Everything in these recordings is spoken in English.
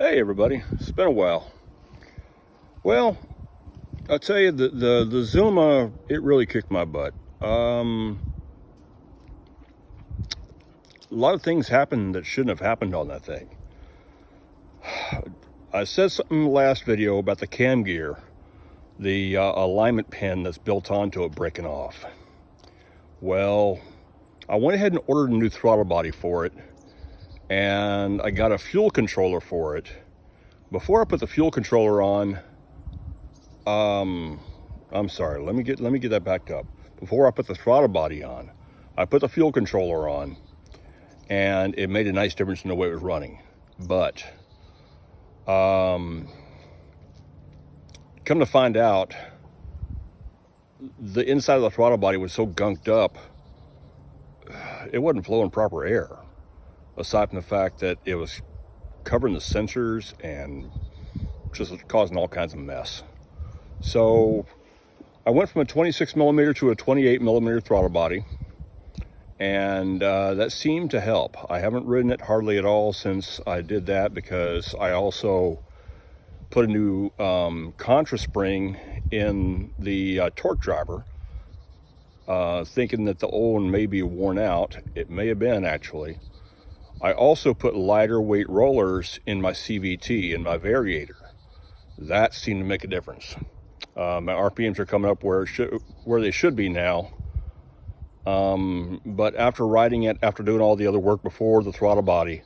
Hey everybody, it's been a while. Well, I'll tell you, the Zuma, it really kicked my butt. A lot of things happened that shouldn't have happened on that thing. I said something in the last video about the cam gear, the alignment pin that's built onto it breaking off. Well, I went ahead and ordered a new throttle body for it, and I got a fuel controller for it. Before I put the fuel controller on, I'm sorry, let me get that backed up. Before I put the throttle body on, I put the fuel controller on, and it made a nice difference in the way it was running. But come to find out, the inside of the throttle body was so gunked up, it wasn't flowing proper air, aside from the fact that it was covering the sensors and just causing all kinds of mess. So I went from a 26 millimeter to a 28 millimeter throttle body, and that seemed to help. I haven't ridden it hardly at all since I did that, because I also put a new contra spring in the torque driver, thinking that the old one may be worn out. It may have been, actually. I also put lighter weight rollers in my CVT, in my variator. That seemed to make a difference. My RPMs are coming up where they should be now. But after riding it, after doing all the other work before the throttle body,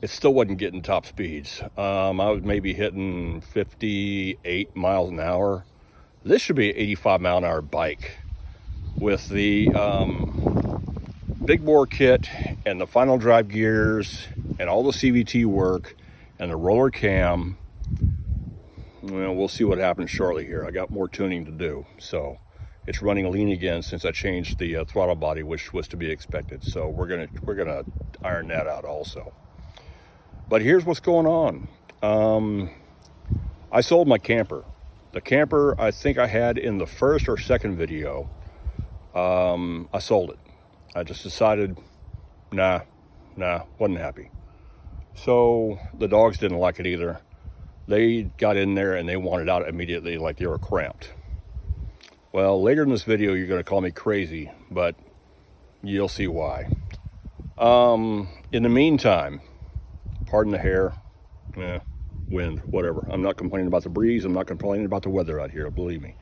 it still wasn't getting top speeds. I was maybe hitting 58 miles an hour. This should be an 85 mile an hour bike with the big bore kit and the final drive gears and all the CVT work and the roller cam. Well, we'll see what happens shortly here. I got more tuning to do. So it's running lean again since I changed the throttle body, which was to be expected. So we're gonna iron that out also. But here's what's going on. I sold my camper. The camper I think I had in the first or second video. I sold it. I just decided, nah, wasn't happy. So the dogs didn't like it either. They got in there and they wanted out immediately, like they were cramped. Well, later in this video, you're going to call me crazy, but you'll see why. In the meantime, pardon the hair, wind, whatever. I'm not complaining about the breeze. I'm not complaining about the weather out here, believe me.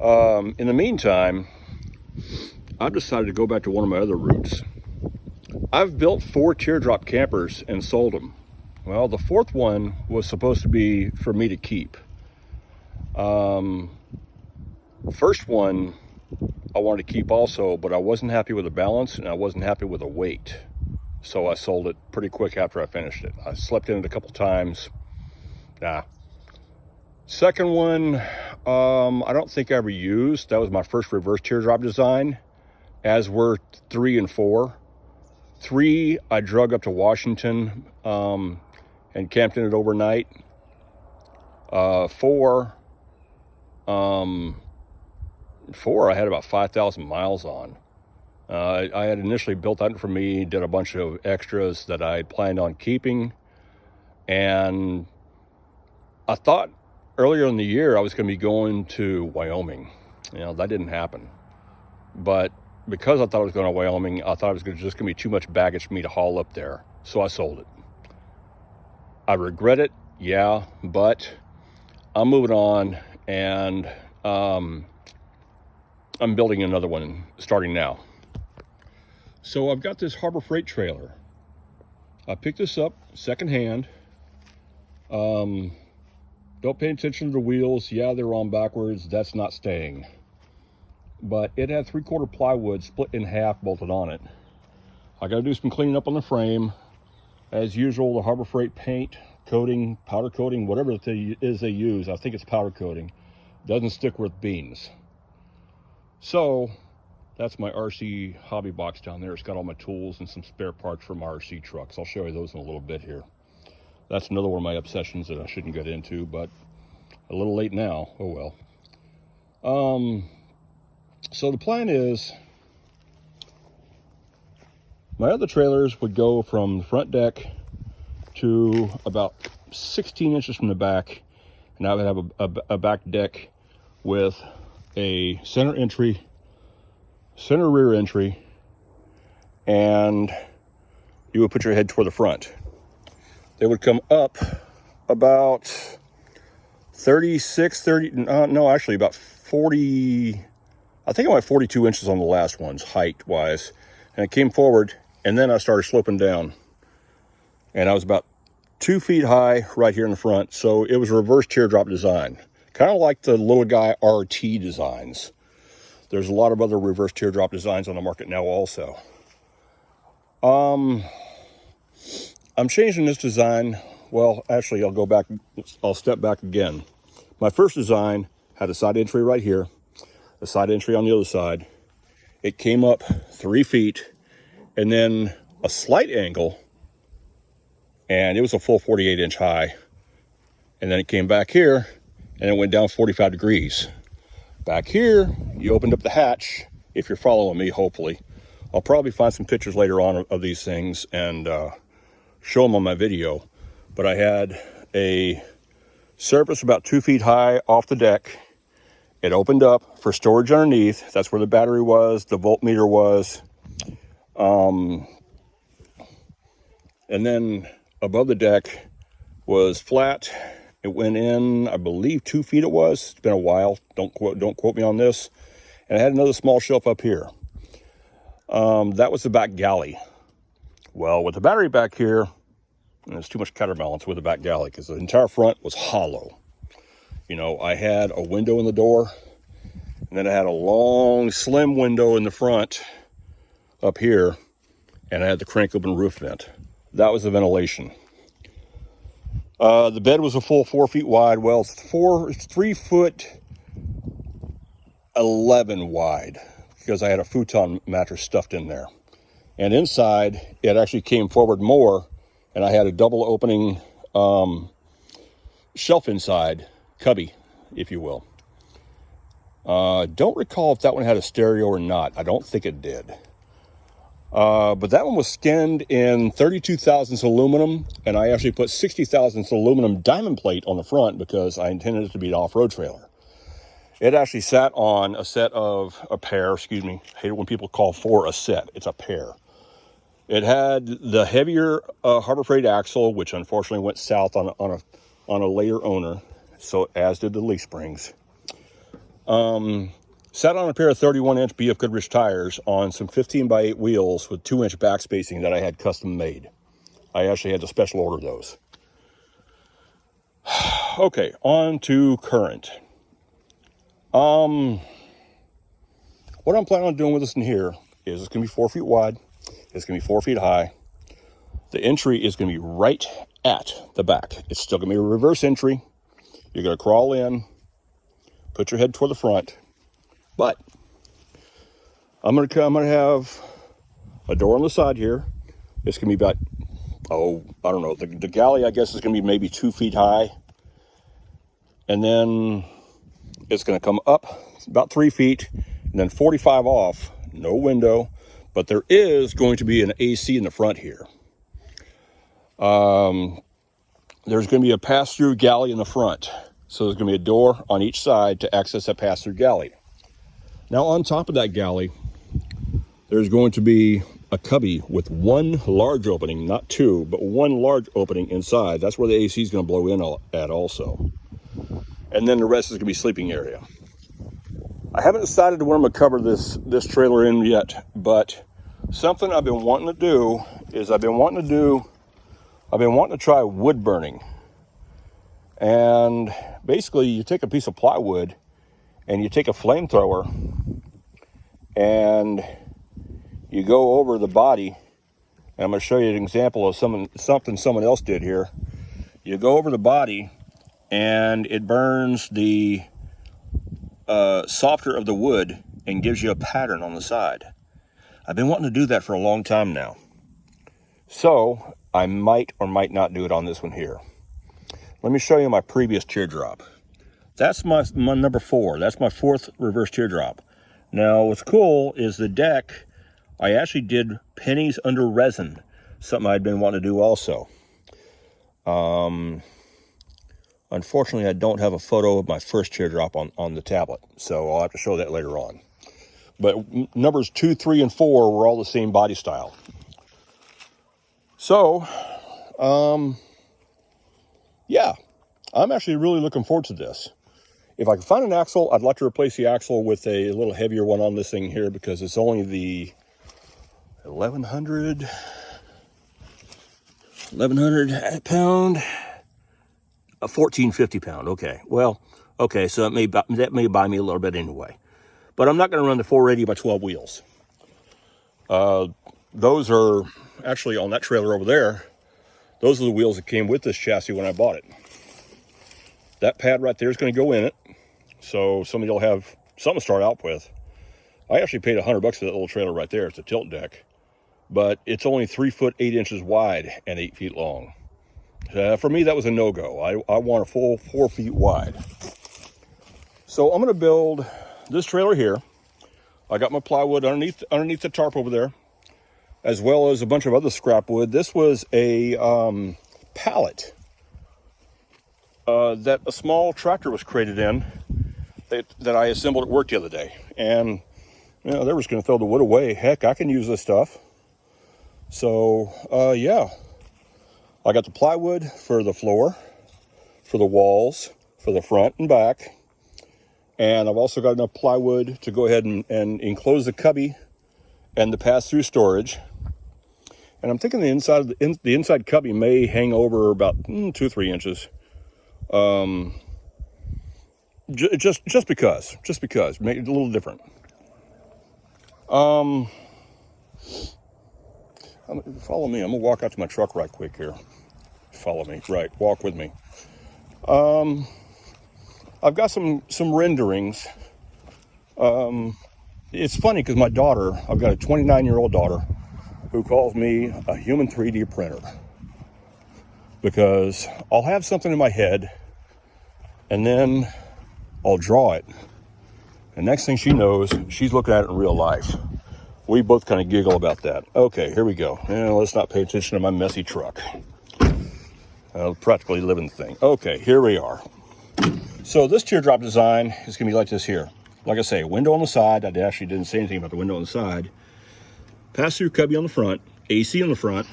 In the meantime, I've decided to go back to one of my other routes. I've built 4 teardrop campers and sold them. Well, the 4th one was supposed to be for me to keep. The first one I wanted to keep also, but I wasn't happy with the balance and I wasn't happy with the weight. So I sold it pretty quick after I finished it. I slept in it a couple times. Nah. Second one, I don't think I ever used. That was my first reverse teardrop design, as were 3 and 4. 3, I drug up to Washington and camped in it overnight. 4, I had about 5,000 miles on. I had initially built that for me, did a bunch of extras that I planned on keeping, and I thought earlier in the year I was going to be going to Wyoming. That didn't happen. But because I thought I was going to Wyoming, I thought it was just going to be too much baggage for me to haul up there, so I sold it. I regret it, yeah, but I'm moving on, and I'm building another one starting now. So I've got this Harbor Freight trailer. I picked this up secondhand. Don't pay attention to the wheels. Yeah, they're on backwards. That's not staying. But it had 3/4 plywood split in half bolted on it. I got to do some cleaning up on the frame. As usual, the Harbor Freight paint, coating, powder coating, whatever it is they use, I think it's powder coating, doesn't stick with beans. So that's my RC hobby box down there. It's got all my tools and some spare parts for my RC trucks. I'll show you those in a little bit here. That's another one of my obsessions that I shouldn't get into, but a little late now. Oh well. So the plan is, my other trailers would go from the front deck to about 16 inches from the back, and I would have a back deck with a center entry, center rear entry, and you would put your head toward the front. They would come up about about 40, I think I went 42 inches on the last ones, height-wise. And it came forward, and then I started sloping down. And I was about 2 feet high right here in the front, so it was a reverse teardrop design. Kind of like the little guy RT designs. There's a lot of other reverse teardrop designs on the market now also. I'm changing this design. Well, actually, I'll step back again. My first design had a side entry right here, a side entry on the other side. It came up 3 feet, and then a slight angle, and it was a full 48-inch high. And then it came back here, and it went down 45 degrees. Back here, you opened up the hatch, if you're following me, hopefully. I'll probably find some pictures later on of these things and show them on my video. But I had a surface about 2 feet high off the deck. It opened up for storage underneath. That's where the battery was, the voltmeter was. And then above the deck was flat. It went in, I believe 2 feet it was. It's been a while. Don't quote me on this. And I had another small shelf up here. That was the back galley. Well, with the battery back here, and there's too much counterbalance with the back galley because the entire front was hollow. You know, I had a window in the door, and then I had a long, slim window in the front up here, and I had the crank open roof vent. That was the ventilation. The bed was a full 4 feet wide. Well, it's 3'11" wide because I had a futon mattress stuffed in there. And inside, it actually came forward more, and I had a double opening shelf inside, cubby, if you will. Don't recall if that one had a stereo or not. I don't think it did. But that one was skinned in 32 thousandths aluminum, and I actually put 60 thousandths aluminum diamond plate on the front because I intended it to be an off-road trailer. It actually sat on a pair, excuse me. I hate it when people call for a set. It's a pair. It had the heavier Harbor Freight axle, which unfortunately went south on a later owner, so as did the leaf springs. Sat on a pair of 31-inch BF Goodrich tires on some 15x8 wheels with 2-inch back spacing that I had custom made. I actually had to special order those. Okay, on to current. What I'm planning on doing with this in here is it's going to be 4 feet wide. It's going to be 4 feet high. The entry is going to be right at the back. It's still going to be a reverse entry. You're going to crawl in, put your head toward the front. But I'm going to have a door on the side here. It's going to be about, I don't know. The galley, I guess, is going to be maybe 2 feet high. And then it's going to come up about 3 feet and then 45 off. No window. But there is going to be an AC in the front here. There's going to be a pass-through galley in the front. So there's going to be a door on each side to access that pass-through galley. Now on top of that galley, there's going to be a cubby with one large opening, not two, but one large opening inside. That's where the AC is going to blow in at also. And then the rest is going to be sleeping area. I haven't decided where I'm going to cover this trailer in yet, but something I've been wanting to do is I've been wanting to try wood burning. And basically you take a piece of plywood and you take a flamethrower and you go over the body. And I'm going to show you an example of something someone else did here. You go over the body and it burns the softer of the wood and gives you a pattern on the side. I've been wanting to do that for a long time now. So I might or might not do it on this one here. Let me show you my previous teardrop. That's my number 4. That's my 4th reverse teardrop. Now what's cool is the deck, I actually did pennies under resin, something I'd been wanting to do also. Unfortunately, I don't have a photo of my first teardrop on the tablet, so I'll have to show that later on. But numbers 2, 3, and 4 were all the same body style. So, yeah, I'm actually really looking forward to this. If I can find an axle, I'd like to replace the axle with a little heavier one on this thing here, because it's only the 1100 pound, a 1450 pound. Okay, well, okay, so that may buy me a little bit anyway. But I'm not going to run the 480 by 12 wheels. Those are actually on that trailer over there. Those are the wheels that came with this chassis when I bought it. That pad right there is going to go in it, so somebody will have something to start out with. I actually paid $100 for that little trailer right there. It's a tilt deck, but it's only 3 foot 8 inches wide and 8 feet long. For me, that was a no-go. I want a full 4 feet wide. So I'm going to build this trailer here. I got my plywood underneath the tarp over there, as well as a bunch of other scrap wood. This was a pallet that a small tractor was crated in that I assembled at work the other day. And, you know, they were just going to throw the wood away. Heck, I can use this stuff. So, yeah. I got the plywood for the floor, for the walls, for the front and back. And I've also got enough plywood to go ahead and enclose the cubby and the pass-through storage. And I'm thinking the inside cubby may hang over about 2 or 3 inches. Just because, make it a little different. Follow me. I'm gonna walk out to my truck right quick here. Follow me, right? Walk with me. I've got some renderings. It's funny because my daughter, I've got a 29-year-old daughter who calls me a human 3D printer, because I'll have something in my head and then I'll draw it. And next thing she knows, she's looking at it in real life. We both kind of giggle about that. Okay, here we go. Let's not pay attention to my messy truck. Practically living thing. Okay, here we are. So this teardrop design is going to be like this here. Like I say, window on the side. I actually didn't say anything about the window on the side. Pass-through cubby on the front. AC on the front.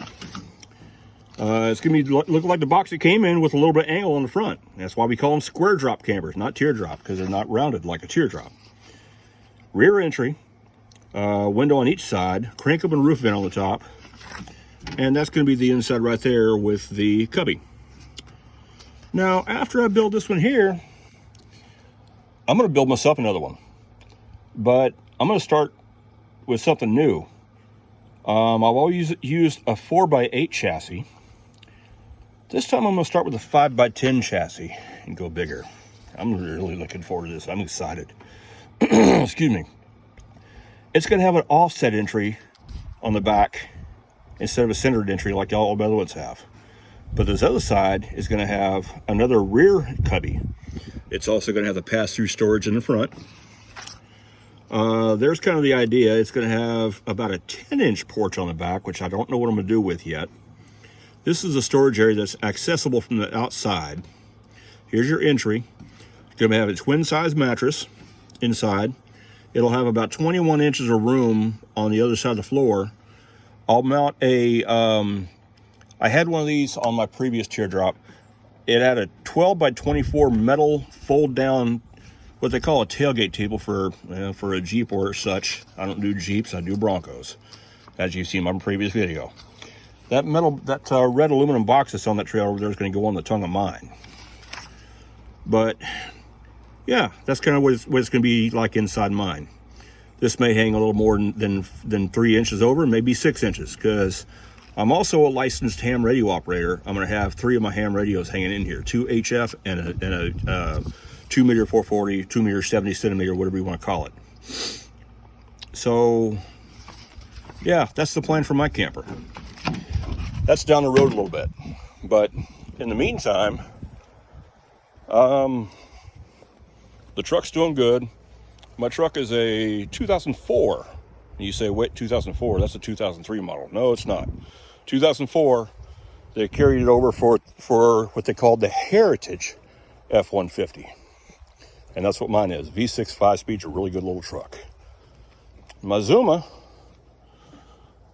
It's going to be look like the box it came in with a little bit of angle on the front. That's why we call them SquareDrop campers, not teardrop, because they're not rounded like a teardrop. Rear entry. Window on each side. Crank open roof vent on the top. And that's going to be the inside right there with the cubby. Now, after I build this one here, I'm going to build myself another one. But I'm going to start with something new. I've always used a 4x8 chassis. This time I'm going to start with a 5x10 chassis and go bigger. I'm really looking forward to this. I'm excited. Excuse me. It's going to have an offset entry on the back instead of a centered entry like all the other ones have. But this other side is going to have another rear cubby. It's also going to have the pass-through storage in the front. There's kind of the idea. It's going to have about a 10-inch porch on the back, which I don't know what I'm going to do with yet. This is a storage area that's accessible from the outside. Here's your entry. It's going to have a twin-size mattress inside. It'll have about 21 inches of room on the other side of the floor. I'll mount a, I had one of these on my previous teardrop. It had a 12 by 24 metal fold down, what they call a tailgate table for a Jeep or such. I don't do Jeeps, I do Broncos, as you've seen in my previous video. That red aluminum box that's on that trailer over there is going to go on the tongue of mine. But yeah, that's kind of what it's going to be like inside mine. This may hang a little more than 3 inches over, maybe 6 inches, because I'm also a licensed ham radio operator. I'm going to have 3 of my ham radios hanging in here, 2 HF and a 2 meter 440, 2 meter 70 centimeter, whatever you want to call it. So yeah, that's the plan for my camper. That's down the road a little bit, but in the meantime, the truck's doing good. My truck is a 2004. You say, wait, 2004? That's a 2003 model. No, it's not. 2004. they carried it over for what they called the Heritage F-150. And that's what mine is. V6 5-speed's a really good little truck. My Zuma,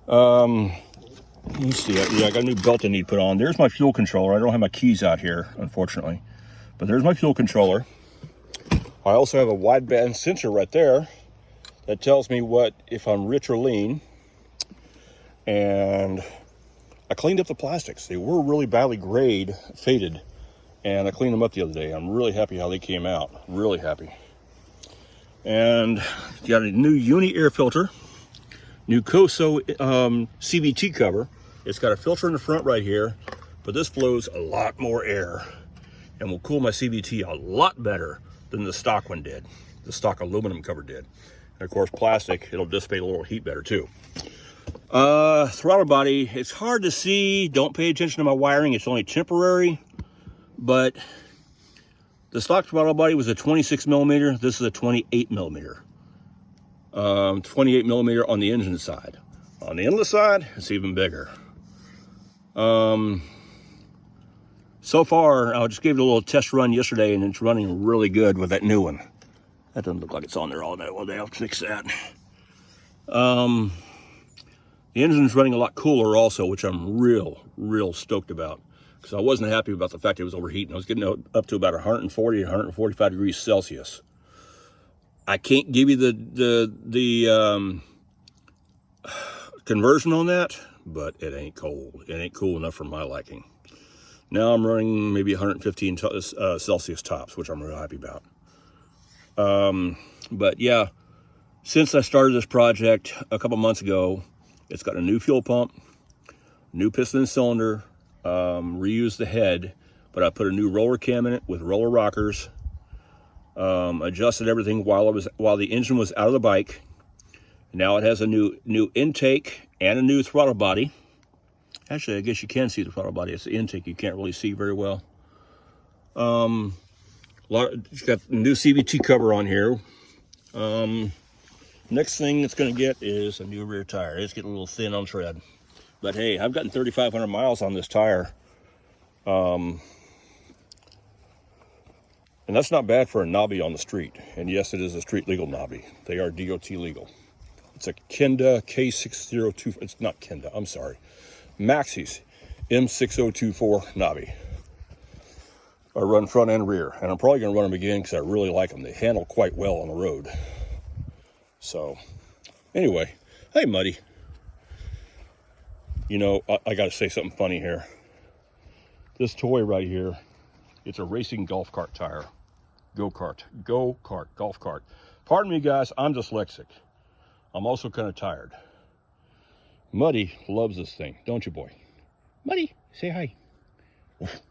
let me see. Yeah, I got a new belt I need to put on. There's my fuel controller. I don't have my keys out here, unfortunately. But there's my fuel controller. I also have a wideband sensor right there that tells me if I'm rich or lean. And I cleaned up the plastics. They were really badly faded. And I cleaned them up the other day. I'm really happy how they came out. Really happy. And got a new Uni air filter. New Koso CVT cover. It's got a filter in the front right here, but this flows a lot more air and will cool my CVT a lot better than the stock one did. The stock aluminum cover did. And of course, plastic, it'll dissipate a little heat better too. Throttle body, it's hard to see. Don't pay attention to my wiring. It's only temporary, but the stock throttle body was a 26 millimeter. This is a 28 millimeter. 28 millimeter on the engine side. On the inlet side, it's even bigger. So far, I just gave it a little test run yesterday, and it's running really good with that new one. That doesn't look like it's on there all day. I'll fix that. The engine's running a lot cooler also, which I'm real stoked about, because I wasn't happy about the fact it was overheating. I was getting up to about 140, 145 degrees Celsius. I can't give you the conversion on that, but it ain't cold. It ain't cool enough for my liking. Now I'm running maybe 115 Celsius tops, which I'm real happy about. But yeah, since I started this project a couple months ago, it's got a new fuel pump, new piston and cylinder, reused the head, but I put a new roller cam in it with roller rockers. Adjusted everything while the engine was out of the bike. Now it has a new intake and a new throttle body. Actually, I guess you can see the throttle body. It's the intake you can't really see very well. It's got a new CVT cover on here. Next thing it's going to get is a new rear tire. It's getting a little thin on tread, but hey, I've gotten 3,500 miles on this tire. And that's not bad for a knobby on the street. And yes, it is a street legal knobby. They are DOT legal. It's a Kenda K602. It's not Kenda, I'm sorry. Maxxis M6024 knobby. I run front and rear. And I'm probably going to run them again because I really like them. They handle quite well on the road. So, anyway. Hey, Muddy. You know, I got to say something funny here. This toy right here, it's a racing golf cart tire. Go-kart, golf cart. Pardon me, guys, I'm dyslexic. I'm also kind of tired. Muddy loves this thing, don't you, boy? Muddy, say hi. Woof.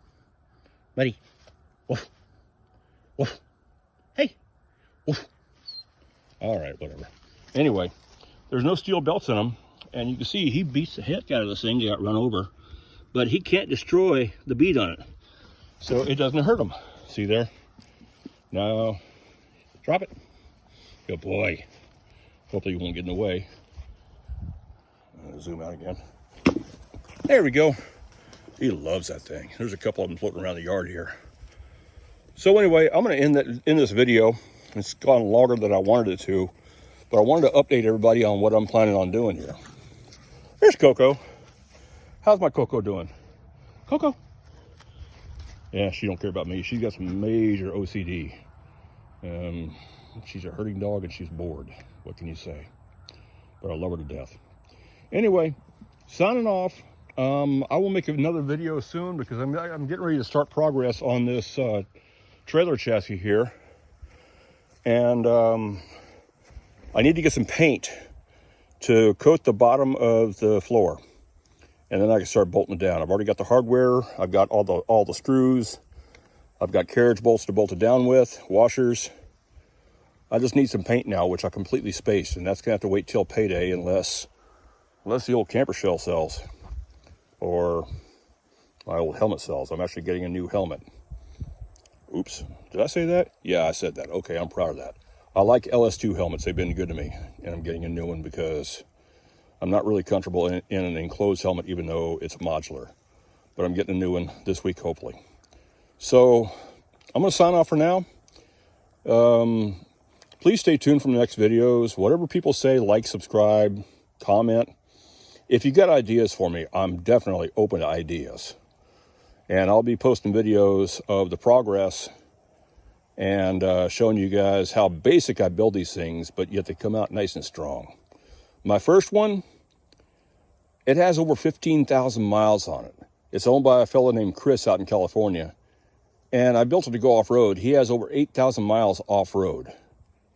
Muddy. Woof. Woof. Hey. Woof. All right, whatever. Anyway, there's no steel belts in them, and you can see he beats the heck out of this thing. He got run over, but he can't destroy the bead on it. So it doesn't hurt him. See there? No. Drop it. Good boy. Hopefully you won't get in the way. Zoom out again. There we go. He loves that thing. There's a couple of them floating around the yard here. So anyway, I'm going to end this video. It's gone longer than I wanted it to, but I wanted to update everybody on what I'm planning on doing here. There's Coco. How's my Coco doing? Coco? Yeah, she don't care about me. She's got some major OCD. She's a herding dog and she's bored. What can you say? But I love her to death. Anyway, signing off. I will make another video soon because I'm getting ready to start progress on this trailer chassis here. And I need to get some paint to coat the bottom of the floor. And then I can start bolting it down. I've already got the hardware. I've got all the screws. I've got carriage bolts to bolt it down with, washers. I just need some paint now, which I completely spaced, and that's gonna have to wait till payday unless the old camper shell sells or my old helmet sells. I'm actually getting a new helmet. Oops, did I say that? Yeah, I said that. Okay, I'm proud of that. I like LS2 helmets. They've been good to me, and I'm getting a new one because I'm not really comfortable in an enclosed helmet, even though it's modular. but I'm getting a new one this week, hopefully. So I'm going to sign off for now. Please stay tuned for the next videos. Whatever people say, like, subscribe, comment. If you got ideas for me, I'm definitely open to ideas. And I'll be posting videos of the progress and showing you guys how basic I build these things, but yet they come out nice and strong. My first one, it has over 15,000 miles on it. It's owned by a fellow named Chris out in California. And I built it to go off-road. He has over 8,000 miles off-road.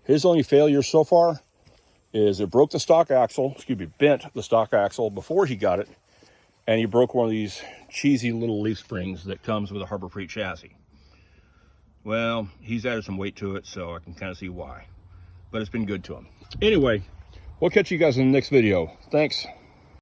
His only failure so far is it broke the stock axle, bent the stock axle before he got it, and he broke one of these cheesy little leaf springs that comes with a Harbor Freight chassis. Well, he's added some weight to it, so I can kind of see why. But it's been good to him. Anyway, we'll catch you guys in the next video. Thanks.